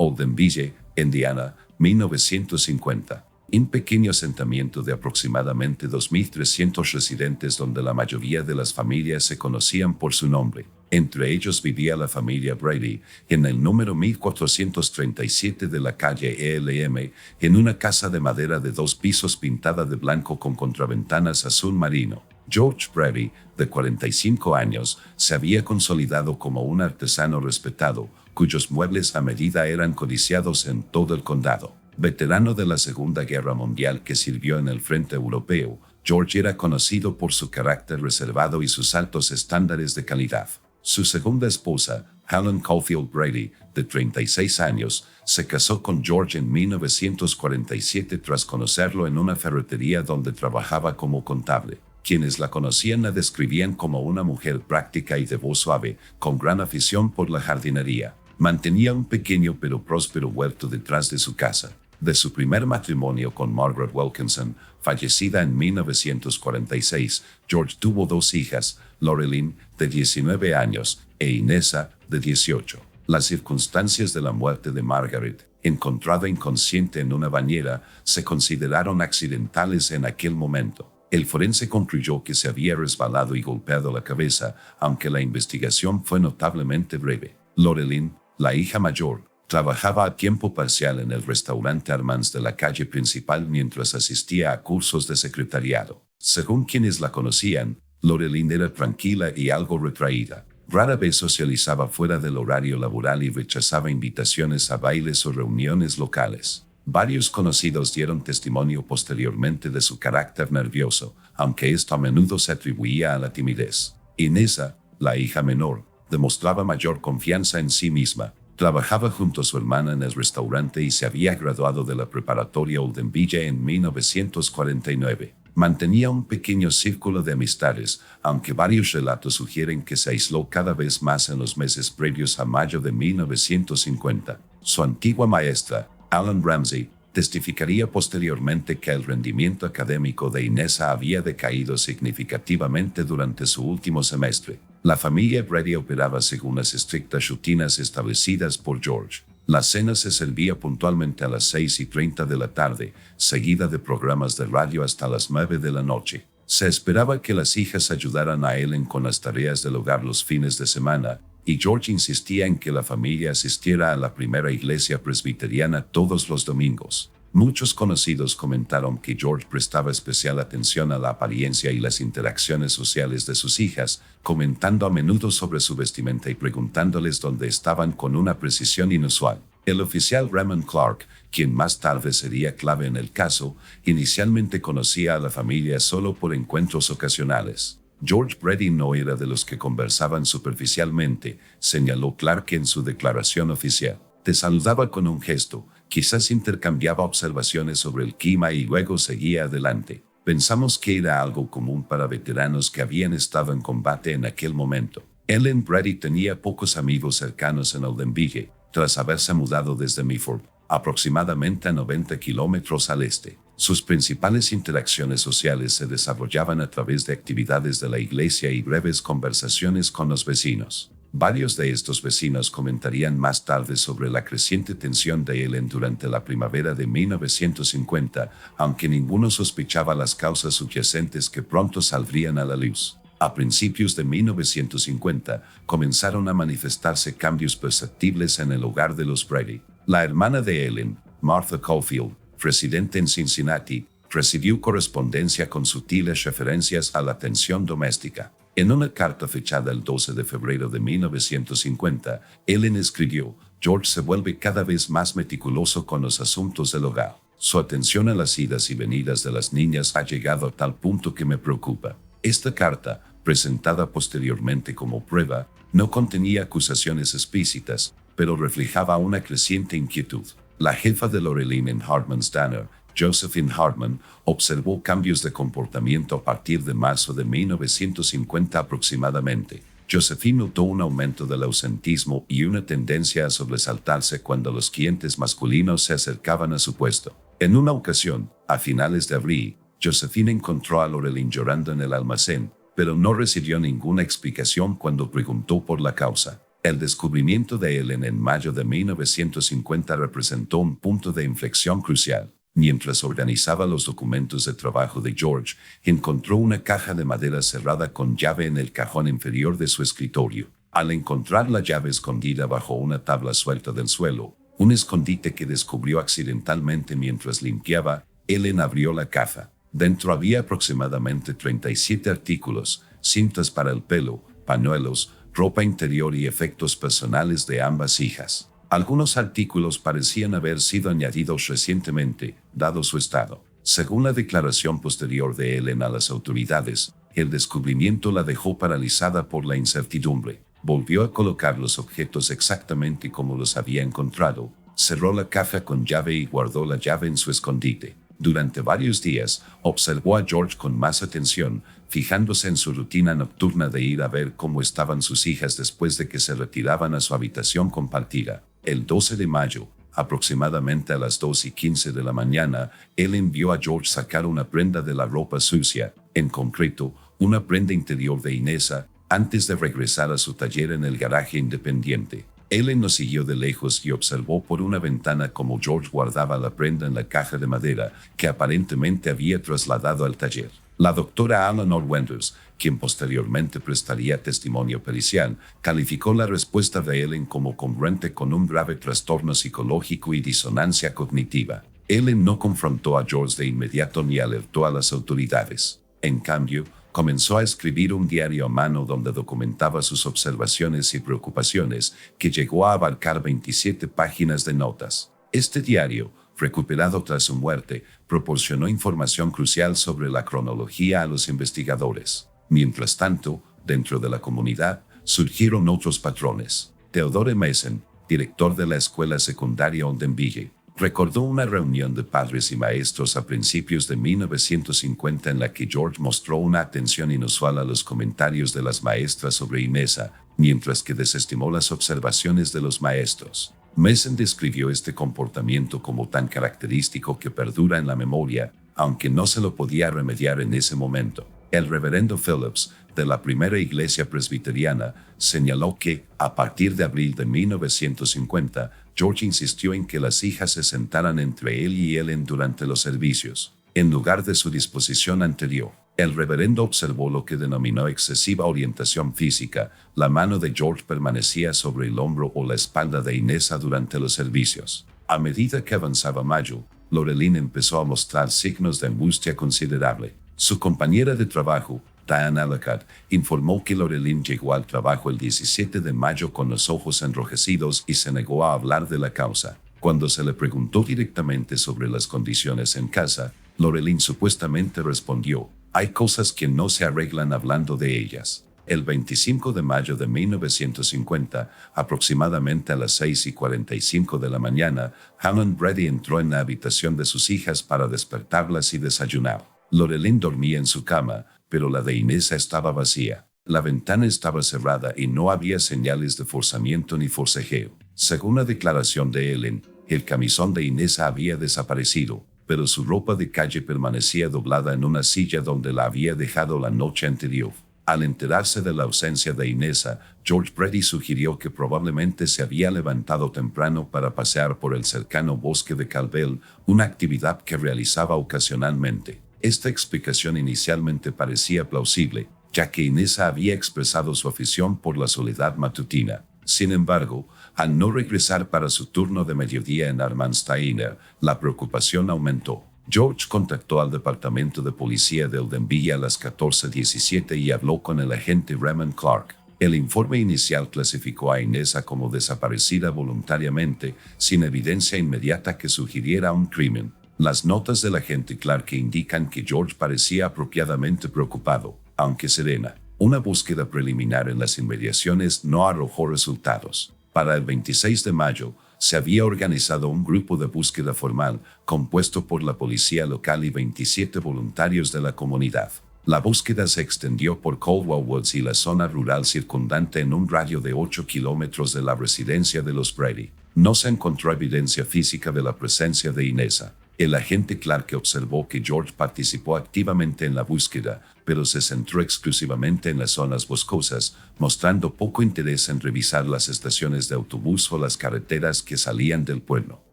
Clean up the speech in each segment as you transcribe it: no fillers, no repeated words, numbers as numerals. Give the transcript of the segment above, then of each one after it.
Oldenville, Indiana, 1950. Un pequeño asentamiento de aproximadamente 2.300 residentes donde la mayoría de las familias se conocían por su nombre. Entre ellos vivía la familia Brady, en el número 1437 de la calle ELM, en una casa de madera de 2 pisos pintada de blanco con contraventanas azul marino. George Brady, de 45 años, se había consolidado como un artesano respetado, cuyos muebles a medida eran codiciados en todo el condado. Veterano de la Segunda Guerra Mundial que sirvió en el frente europeo, George era conocido por su carácter reservado y sus altos estándares de calidad. Su segunda esposa, Helen Caulfield Brady, de 36 años, se casó con George en 1947 tras conocerlo en una ferretería donde trabajaba como contable. Quienes la conocían la describían como una mujer práctica y de voz suave, con gran afición por la jardinería. Mantenía un pequeño pero próspero huerto detrás de su casa. De su primer matrimonio con Margaret Wilkinson, fallecida en 1946, George tuvo 2 hijas, Loreline, de 19 años, e Inessa, de 18. Las circunstancias de la muerte de Margaret, encontrada inconsciente en una bañera, se consideraron accidentales en aquel momento. El forense concluyó que se había resbalado y golpeado la cabeza, aunque la investigación fue notablemente breve. Loreline, la hija mayor, trabajaba a tiempo parcial en el restaurante Armand's de la calle principal mientras asistía a cursos de secretariado. Según quienes la conocían, Loreline era tranquila y algo retraída. Rara vez socializaba fuera del horario laboral y rechazaba invitaciones a bailes o reuniones locales. Varios conocidos dieron testimonio posteriormente de su carácter nervioso, aunque esto a menudo se atribuía a la timidez. Inessa, la hija menor, demostraba mayor confianza en sí misma. Trabajaba junto a su hermana en el restaurante y se había graduado de la preparatoria Oldenville en 1949. Mantenía un pequeño círculo de amistades, aunque varios relatos sugieren que se aisló cada vez más en los meses previos a mayo de 1950. Su antigua maestra, Alan Ramsey, testificaría posteriormente que el rendimiento académico de Inessa había decaído significativamente durante su último semestre. La familia Brady operaba según las estrictas rutinas establecidas por George. La cena se servía puntualmente a las 6:30 de la tarde, seguida de programas de radio hasta las 9 de la noche. Se esperaba que las hijas ayudaran a Ellen con las tareas del hogar los fines de semana, y George insistía en que la familia asistiera a la primera iglesia presbiteriana todos los domingos. Muchos conocidos comentaron que George prestaba especial atención a la apariencia y las interacciones sociales de sus hijas, comentando a menudo sobre su vestimenta y preguntándoles dónde estaban con una precisión inusual. El oficial Raymond Clark, quien más tarde sería clave en el caso, inicialmente conocía a la familia solo por encuentros ocasionales. George Brady no era de los que conversaban superficialmente, señaló Clark en su declaración oficial. Te saludaba con un gesto, quizás intercambiaba observaciones sobre el clima y luego seguía adelante. Pensamos que era algo común para veteranos que habían estado en combate en aquel momento. Ellen Brady tenía pocos amigos cercanos en Oldenville, tras haberse mudado desde Milford, aproximadamente a 90 kilómetros al este. Sus principales interacciones sociales se desarrollaban a través de actividades de la iglesia y breves conversaciones con los vecinos. Varios de estos vecinos comentarían más tarde sobre la creciente tensión de Ellen durante la primavera de 1950, aunque ninguno sospechaba las causas subyacentes que pronto saldrían a la luz. A principios de 1950, comenzaron a manifestarse cambios perceptibles en el hogar de los Brady. La hermana de Ellen, Martha Caulfield, residente en Cincinnati, recibió correspondencia con sutiles referencias a la tensión doméstica. En una carta fechada el 12 de febrero de 1950, Ellen escribió: George se vuelve cada vez más meticuloso con los asuntos del hogar. Su atención a las idas y venidas de las niñas ha llegado a tal punto que me preocupa. Esta carta, presentada posteriormente como prueba, no contenía acusaciones explícitas, pero reflejaba una creciente inquietud. La jefa de Loreline en Hartman's Danner, Josephine Hartman, observó cambios de comportamiento a partir de marzo de 1950 aproximadamente. Josephine notó un aumento del ausentismo y una tendencia a sobresaltarse cuando los clientes masculinos se acercaban a su puesto. En una ocasión, a finales de abril, Josephine encontró a Loreline llorando en el almacén, pero no recibió ninguna explicación cuando preguntó por la causa. El descubrimiento de Ellen en mayo de 1950 representó un punto de inflexión crucial. Mientras organizaba los documentos de trabajo de George, encontró una caja de madera cerrada con llave en el cajón inferior de su escritorio. Al encontrar la llave escondida bajo una tabla suelta del suelo, un escondite que descubrió accidentalmente mientras limpiaba, Ellen abrió la caja. Dentro había aproximadamente 37 artículos, cintas para el pelo, pañuelos, ropa interior y efectos personales de ambas hijas. Algunos artículos parecían haber sido añadidos recientemente, dado su estado. Según la declaración posterior de Ellen a las autoridades, el descubrimiento la dejó paralizada por la incertidumbre. Volvió a colocar los objetos exactamente como los había encontrado, cerró la caja con llave y guardó la llave en su escondite. Durante varios días, observó a George con más atención, fijándose en su rutina nocturna de ir a ver cómo estaban sus hijas después de que se retiraban a su habitación compartida. El 12 de mayo, aproximadamente a las 2:15 de la mañana, Ellen vio a George sacar una prenda de la ropa sucia, en concreto, una prenda interior de Inesa, antes de regresar a su taller en el garaje independiente. Ellen lo siguió de lejos y observó por una ventana cómo George guardaba la prenda en la caja de madera que aparentemente había trasladado al taller. La doctora Eleanor Wenders, quien posteriormente prestaría testimonio pericial, calificó la respuesta de Ellen como congruente con un grave trastorno psicológico y disonancia cognitiva. Ellen no confrontó a George de inmediato ni alertó a las autoridades. En cambio, comenzó a escribir un diario a mano donde documentaba sus observaciones y preocupaciones, que llegó a abarcar 27 páginas de notas. Este diario, recuperado tras su muerte, proporcionó información crucial sobre la cronología a los investigadores. Mientras tanto, dentro de la comunidad, surgieron otros patrones. Theodore Mason, director de la escuela secundaria Oldenville, recordó una reunión de padres y maestros a principios de 1950 en la que George mostró una atención inusual a los comentarios de las maestras sobre Inesa, mientras que desestimó las observaciones de los maestros. Mason describió este comportamiento como tan característico que perdura en la memoria, aunque no se lo podía remediar en ese momento. El reverendo Phillips, de la primera iglesia presbiteriana, señaló que, a partir de abril de 1950, George insistió en que las hijas se sentaran entre él y Ellen durante los servicios, en lugar de su disposición anterior. El reverendo observó lo que denominó excesiva orientación física. La mano de George permanecía sobre el hombro o la espalda de Inesa durante los servicios. A medida que avanzaba mayo, Lorelyn empezó a mostrar signos de angustia considerable. Su compañera de trabajo, Diane Ellicott, informó que Lorelyn llegó al trabajo el 17 de mayo con los ojos enrojecidos y se negó a hablar de la causa. Cuando se le preguntó directamente sobre las condiciones en casa, Lorelyn supuestamente respondió: "Hay cosas que no se arreglan hablando de ellas". El 25 de mayo de 1950, aproximadamente a las 6:45 de la mañana, Helen Brady entró en la habitación de sus hijas para despertarlas y desayunar. Lorelyn dormía en su cama, pero la de Inesa estaba vacía. La ventana estaba cerrada y no había señales de forzamiento ni forcejeo. Según la declaración de Ellen, el camisón de Inesa había desaparecido, pero su ropa de calle permanecía doblada en una silla donde la había dejado la noche anterior. Al enterarse de la ausencia de Inesa, George Brady sugirió que probablemente se había levantado temprano para pasear por el cercano bosque de Calvel, una actividad que realizaba ocasionalmente. Esta explicación inicialmente parecía plausible, ya que Inesa había expresado su afición por la soledad matutina. Sin embargo, al no regresar para su turno de mediodía en Armansteiner, la preocupación aumentó. George contactó al departamento de policía de Oldenville a las 14:17 y habló con el agente Raymond Clark. El informe inicial clasificó a Inesa como desaparecida voluntariamente, sin evidencia inmediata que sugiriera un crimen. Las notas del agente Clark indican que George parecía apropiadamente preocupado, aunque serena. Una búsqueda preliminar en las inmediaciones no arrojó resultados. Para el 26 de mayo, se había organizado un grupo de búsqueda formal, compuesto por la policía local y 27 voluntarios de la comunidad. La búsqueda se extendió por Caldwell Woods y la zona rural circundante en un radio de 8 kilómetros de la residencia de los Brady. No se encontró evidencia física de la presencia de Inesa. El agente Clark observó que George participó activamente en la búsqueda, pero se centró exclusivamente en las zonas boscosas, mostrando poco interés en revisar las estaciones de autobús o las carreteras que salían del pueblo.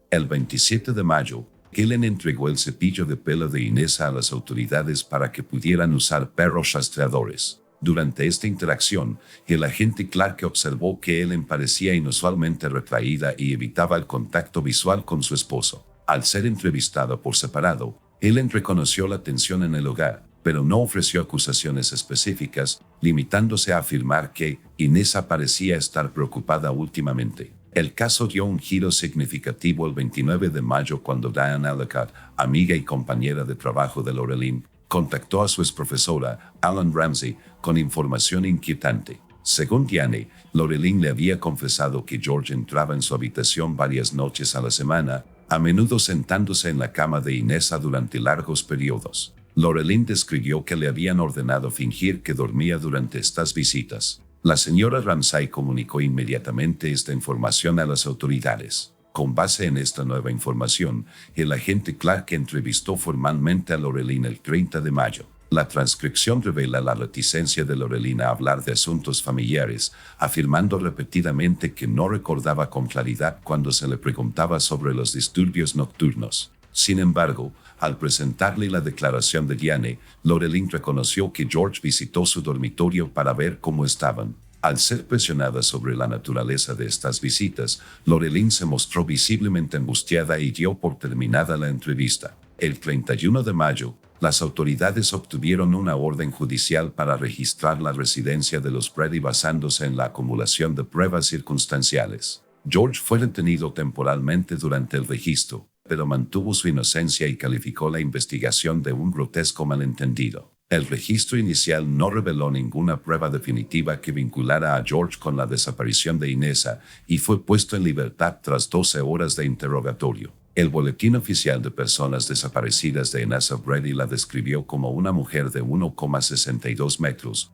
El 27 de mayo, Helen entregó el cepillo de pelo de Inesa a las autoridades para que pudieran usar perros rastreadores. Durante esta interacción, el agente Clark observó que Helen parecía inusualmente retraída y evitaba el contacto visual con su esposo. Al ser entrevistada por separado, Helen reconoció la tensión en el hogar, pero no ofreció acusaciones específicas, limitándose a afirmar que Inesa parecía estar preocupada últimamente. El caso dio un giro significativo el 29 de mayo cuando Diane Ellicott, amiga y compañera de trabajo de Lorelyn, contactó a su exprofesora, Alan Ramsey, con información inquietante. Según Diane, Lorelyn le había confesado que George entraba en su habitación varias noches a la semana, a menudo sentándose en la cama de Inesa durante largos periodos. Lorelyn describió que le habían ordenado fingir que dormía durante estas visitas. La señora Ramsay comunicó inmediatamente esta información a las autoridades. Con base en esta nueva información, el agente Clark entrevistó formalmente a Lorelyn el 30 de mayo. La transcripción revela la reticencia de Lorelyn a hablar de asuntos familiares, afirmando repetidamente que no recordaba con claridad cuando se le preguntaba sobre los disturbios nocturnos. Sin embargo, al presentarle la declaración de Diane, Lorelyn reconoció que George visitó su dormitorio para ver cómo estaban. Al ser presionada sobre la naturaleza de estas visitas, Lorelyn se mostró visiblemente angustiada y dio por terminada la entrevista. El 31 de mayo, las autoridades obtuvieron una orden judicial para registrar la residencia de los Brady basándose en la acumulación de pruebas circunstanciales. George fue detenido temporalmente durante el registro, pero mantuvo su inocencia y calificó la investigación de un grotesco malentendido. El registro inicial no reveló ninguna prueba definitiva que vinculara a George con la desaparición de Inesa y fue puesto en libertad tras 12 horas de interrogatorio. El Boletín Oficial de Personas Desaparecidas de Inesa Brady la describió como una mujer de 1,62 metros,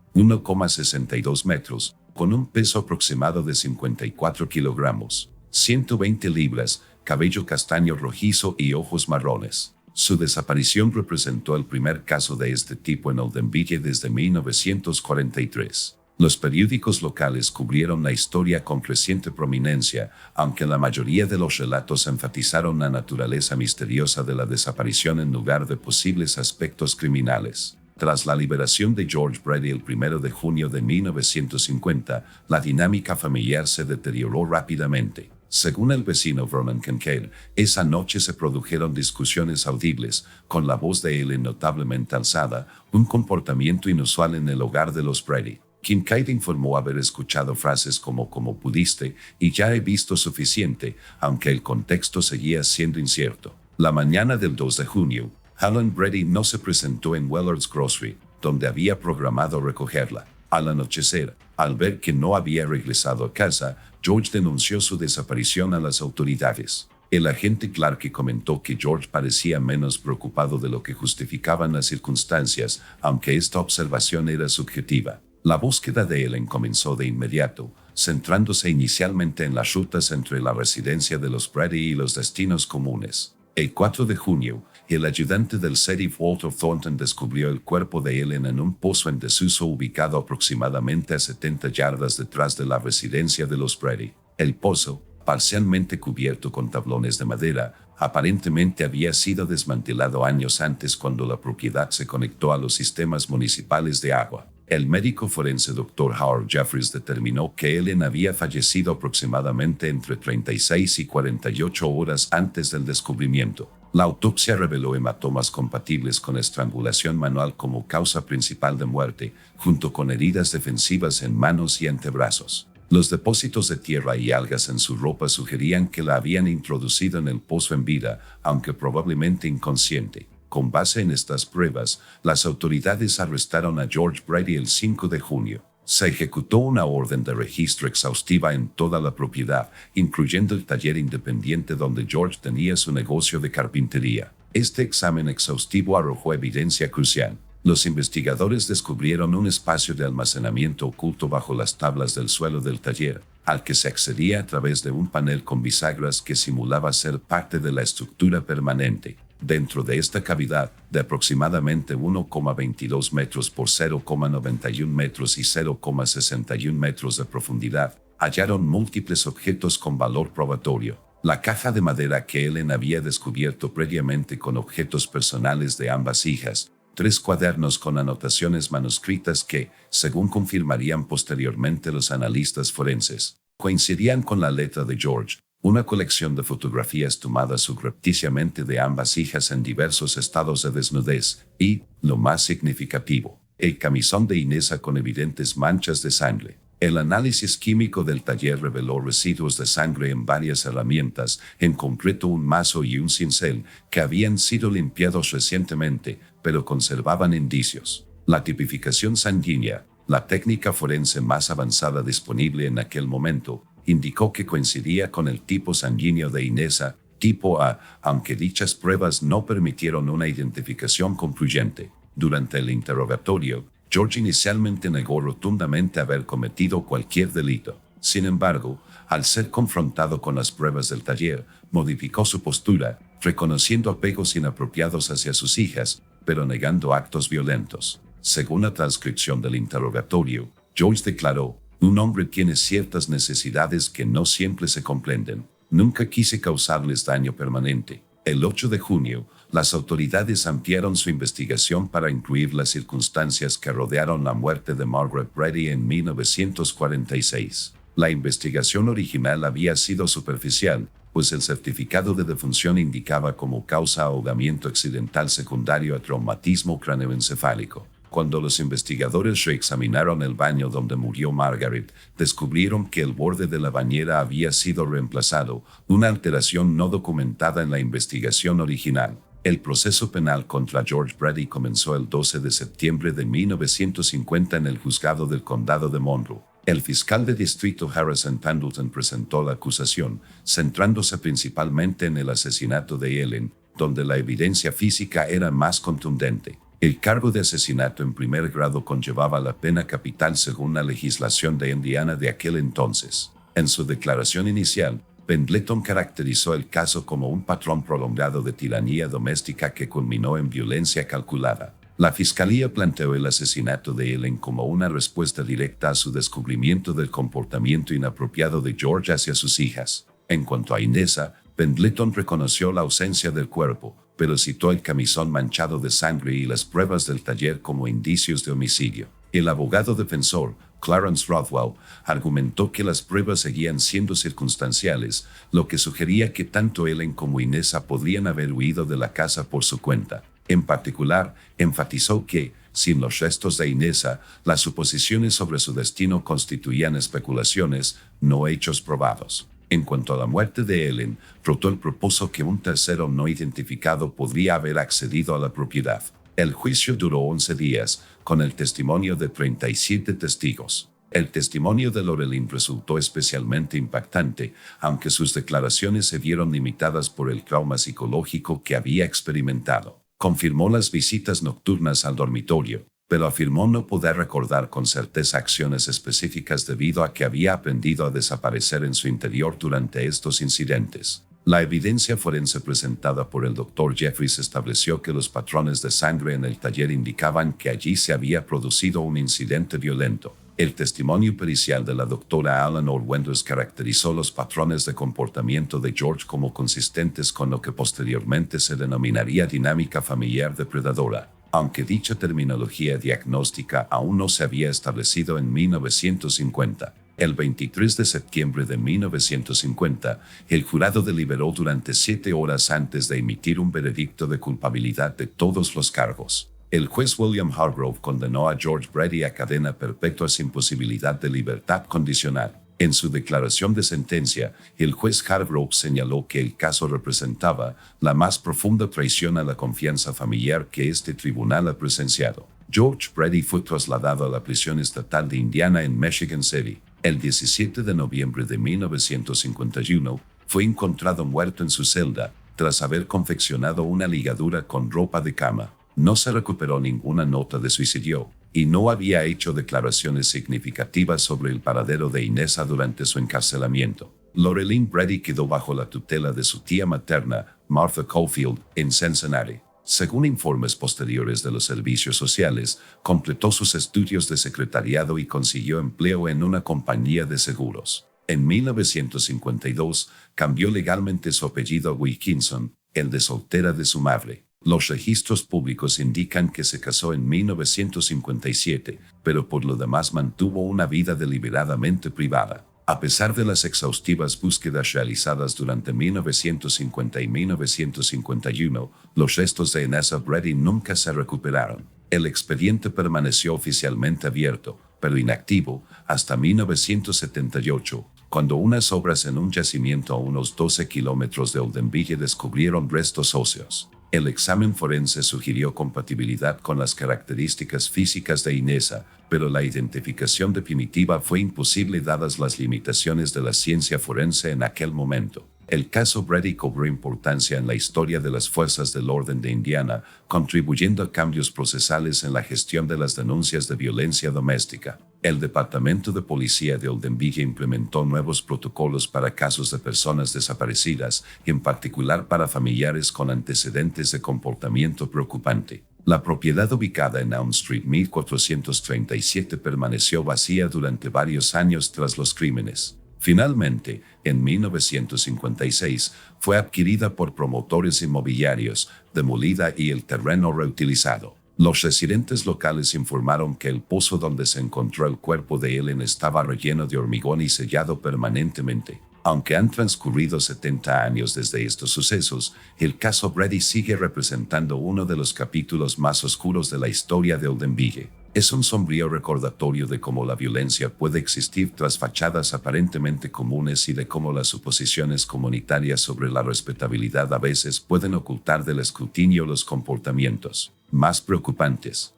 con un peso aproximado de 54 kilogramos, 120 libras, cabello castaño rojizo y ojos marrones. Su desaparición representó el primer caso de este tipo en Oldenburg desde 1943. Los periódicos locales cubrieron la historia con creciente prominencia, aunque la mayoría de los relatos enfatizaron la naturaleza misteriosa de la desaparición en lugar de posibles aspectos criminales. Tras la liberación de George Brady el 1 de junio de 1950, la dinámica familiar se deterioró rápidamente. Según el vecino Vernon Kincaid, esa noche se produjeron discusiones audibles, con la voz de Helen notablemente alzada, un comportamiento inusual en el hogar de los Brady. Kincaid informó haber escuchado frases como pudiste y ya he visto suficiente, aunque el contexto seguía siendo incierto. La mañana del 2 de junio, Helen Brady no se presentó en Wellard's Grocery, donde había programado recogerla. Al anochecer, al ver que no había regresado a casa, George denunció su desaparición a las autoridades. El agente Clark comentó que George parecía menos preocupado de lo que justificaban las circunstancias, aunque esta observación era subjetiva. La búsqueda de Helen comenzó de inmediato, centrándose inicialmente en las rutas entre la residencia de los Brady y los destinos comunes. El 4 de junio, el ayudante del sheriff Walter Thornton descubrió el cuerpo de Helen en un pozo en desuso ubicado aproximadamente a 70 yardas detrás de la residencia de los Brady. El pozo, parcialmente cubierto con tablones de madera, aparentemente había sido desmantelado años antes cuando la propiedad se conectó a los sistemas municipales de agua. El médico forense Dr. Howard Jeffries determinó que Helen había fallecido aproximadamente entre 36 y 48 horas antes del descubrimiento. La autopsia reveló hematomas compatibles con estrangulación manual como causa principal de muerte, junto con heridas defensivas en manos y antebrazos. Los depósitos de tierra y algas en su ropa sugerían que la habían introducido en el pozo en vida, aunque probablemente inconsciente. Con base en estas pruebas, las autoridades arrestaron a George Brady el 5 de junio. Se ejecutó una orden de registro exhaustiva en toda la propiedad, incluyendo el taller independiente donde George tenía su negocio de carpintería. Este examen exhaustivo arrojó evidencia crucial. Los investigadores descubrieron un espacio de almacenamiento oculto bajo las tablas del suelo del taller, al que se accedía a través de un panel con bisagras que simulaba ser parte de la estructura permanente. Dentro de esta cavidad, de aproximadamente 1,22 metros por 0,91 metros y 0,61 metros de profundidad, hallaron múltiples objetos con valor probatorio. La caja de madera que Ellen había descubierto previamente con objetos personales de ambas hijas, 3 cuadernos con anotaciones manuscritas que, según confirmarían posteriormente los analistas forenses, coincidían con la letra de George, una colección de fotografías tomadas subrepticiamente de ambas hijas en diversos estados de desnudez y, lo más significativo, el camisón de Inesa con evidentes manchas de sangre. El análisis químico del taller reveló residuos de sangre en varias herramientas, en concreto un mazo y un cincel, que habían sido limpiados recientemente, pero conservaban indicios. La tipificación sanguínea, la técnica forense más avanzada disponible en aquel momento, indicó que coincidía con el tipo sanguíneo de Inesa, tipo A, aunque dichas pruebas no permitieron una identificación concluyente. Durante el interrogatorio, George inicialmente negó rotundamente haber cometido cualquier delito. Sin embargo, al ser confrontado con las pruebas del taller, modificó su postura, reconociendo apegos inapropiados hacia sus hijas, pero negando actos violentos. Según la transcripción del interrogatorio, George declaró: "Un hombre tiene ciertas necesidades que no siempre se comprenden. Nunca quise causarles daño permanente". El 8 de junio, las autoridades ampliaron su investigación para incluir las circunstancias que rodearon la muerte de Margaret Brady en 1946. La investigación original había sido superficial, pues el certificado de defunción indicaba como causa ahogamiento accidental secundario a traumatismo cráneoencefálico. Cuando los investigadores reexaminaron el baño donde murió Margaret, descubrieron que el borde de la bañera había sido reemplazado, una alteración no documentada en la investigación original. El proceso penal contra George Brady comenzó el 12 de septiembre de 1950 en el juzgado del condado de Monroe. El fiscal de distrito Harrison Pendleton presentó la acusación, centrándose principalmente en el asesinato de Ellen, donde la evidencia física era más contundente. El cargo de asesinato en primer grado conllevaba la pena capital según la legislación de Indiana de aquel entonces. En su declaración inicial, Pendleton caracterizó el caso como un patrón prolongado de tiranía doméstica que culminó en violencia calculada. La fiscalía planteó el asesinato de Ellen como una respuesta directa a su descubrimiento del comportamiento inapropiado de George hacia sus hijas. En cuanto a Inesa, Pendleton reconoció la ausencia del cuerpo, pero citó el camisón manchado de sangre y las pruebas del taller como indicios de homicidio. El abogado defensor, Clarence Rothwell, argumentó que las pruebas seguían siendo circunstanciales, lo que sugería que tanto Ellen como Inesa podrían haber huido de la casa por su cuenta. En particular, enfatizó que, sin los restos de Inesa, las suposiciones sobre su destino constituían especulaciones, no hechos probados. En cuanto a la muerte de Ellen, Rothwell propuso que un tercero no identificado podría haber accedido a la propiedad. El juicio duró 11 días, con el testimonio de 37 testigos. El testimonio de Lorelyn resultó especialmente impactante, aunque sus declaraciones se vieron limitadas por el trauma psicológico que había experimentado. Confirmó las visitas nocturnas al dormitorio, pero afirmó no poder recordar con certeza acciones específicas debido a que había aprendido a desaparecer en su interior durante estos incidentes. La evidencia forense presentada por el Dr. Jeffries estableció que los patrones de sangre en el taller indicaban que allí se había producido un incidente violento. El testimonio pericial de la doctora Eleanor Wenders caracterizó los patrones de comportamiento de George como consistentes con lo que posteriormente se denominaría dinámica familiar depredadora. Aunque dicha terminología diagnóstica aún no se había establecido en 1950. El 23 de septiembre de 1950, el jurado deliberó durante 7 horas antes de emitir un veredicto de culpabilidad de todos los cargos. El juez William Hargrove condenó a George Brady a cadena perpetua sin posibilidad de libertad condicional. En su declaración de sentencia, el juez Hargrove señaló que el caso representaba la más profunda traición a la confianza familiar que este tribunal ha presenciado. George Brady fue trasladado a la prisión estatal de Indiana en Michigan City. El 17 de noviembre de 1951, fue encontrado muerto en su celda, tras haber confeccionado una ligadura con ropa de cama. No se recuperó ninguna nota de suicidio, y no había hecho declaraciones significativas sobre el paradero de Inesa durante su encarcelamiento. Lorelyn Brady quedó bajo la tutela de su tía materna, Martha Caulfield, en Cincinnati. Según informes posteriores de los servicios sociales, completó sus estudios de secretariado y consiguió empleo en una compañía de seguros. En 1952, cambió legalmente su apellido a Wilkinson, el de soltera de su madre. Los registros públicos indican que se casó en 1957, pero por lo demás mantuvo una vida deliberadamente privada. A pesar de las exhaustivas búsquedas realizadas durante 1950 y 1951, los restos de Inessa Brady nunca se recuperaron. El expediente permaneció oficialmente abierto, pero inactivo, hasta 1978, cuando unas obras en un yacimiento a unos 12 kilómetros de Oldenburg descubrieron restos óseos. El examen forense sugirió compatibilidad con las características físicas de Inessa, pero la identificación definitiva fue imposible dadas las limitaciones de la ciencia forense en aquel momento. El caso Brady cobró importancia en la historia de las fuerzas del orden de Indiana, contribuyendo a cambios procesales en la gestión de las denuncias de violencia doméstica. El Departamento de Policía de Oldenburg implementó nuevos protocolos para casos de personas desaparecidas, en particular para familiares con antecedentes de comportamiento preocupante. La propiedad ubicada en Elm Street 1437 permaneció vacía durante varios años tras los crímenes. Finalmente, en 1956, fue adquirida por promotores inmobiliarios, demolida y el terreno reutilizado. Los residentes locales informaron que el pozo donde se encontró el cuerpo de Ellen estaba relleno de hormigón y sellado permanentemente. Aunque han transcurrido 70 años desde estos sucesos, el caso Brady sigue representando uno de los capítulos más oscuros de la historia de Oldenburg. Es un sombrío recordatorio de cómo la violencia puede existir tras fachadas aparentemente comunes y de cómo las suposiciones comunitarias sobre la respetabilidad a veces pueden ocultar del escrutinio los comportamientos más preocupantes.